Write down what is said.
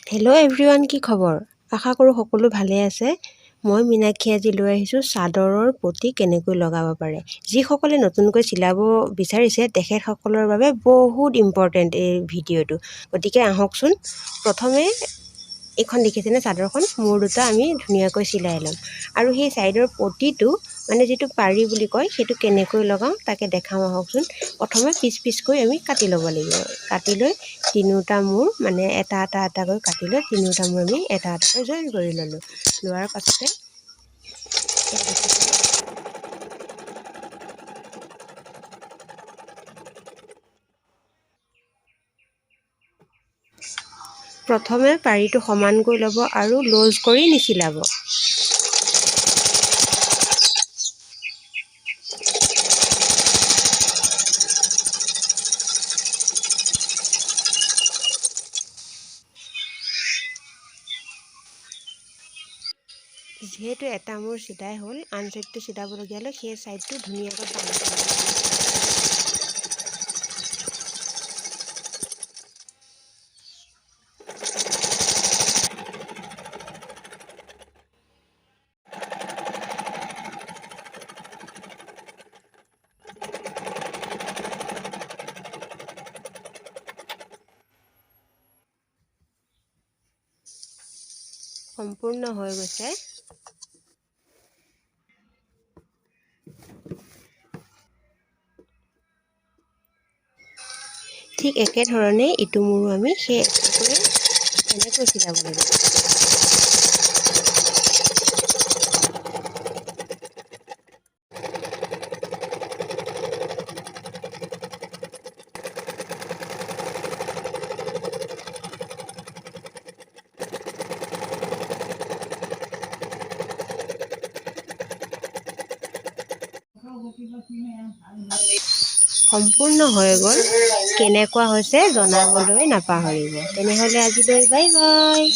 Hello' everyone, কি খবৰ? আশা কৰোঁ সকলো ভালে আছে। মই মীনাক্ষী আজি লৈ আহিছোঁ চাদৰৰ পটি কেনেকৈ লগাব পাৰে। যিসকলে নতুনকৈ চিলাব বিচাৰিছে তেখেতসকলৰ বাবে বহুত ইম্পৰ্টেণ্ট এই ভিডিঅ'টো। গতিকে আহকচোন। প্ৰথমে এইখন দেখিছেনে চাদৰখন? মূৰ দুটা আমি ধুনীয়াকৈ চিলাই ল'ম আৰু সেই ছাইডৰ পটিটো মানে যিটো পাৰি বুলি কয় সেইটো কেনেকৈ লগাওঁ তাকে দেখাম আহকচোন। প্ৰথমে পিচকৈ আমি কাটি ল'ব লাগিব। কাটি লৈ তিনিওটা মূৰ মানে এটাকৈ কাটি লৈ তিনিওটা মূৰ আমি এটাকৈ জইন কৰি ল'লোঁ। লোৱাৰ পাছতে প্ৰথমে পাৰিটো সমানকৈ ল'ব আৰু লুজ কৰি নিচিলাব। যিহেতু এটা মূৰ চিলাই হ'ল, আন ছাইডটো চিলাবলগীয়া হ'লে সেই ছাইডটো ধুনীয়াকৈ বান্ধি ল'ব। সম্পূৰ্ণ হৈ গৈছে। ঠিক একেধৰণে ইটো মূৰো আমি সেই এনেকৈ চিলাব লাগিব। সম্পূৰ্ণ হৈ গ'ল। কেনেকুৱা হৈছে জনাবলৈ নাপাহৰিব। তেনেহ'লে আজিলৈ বাই বাই।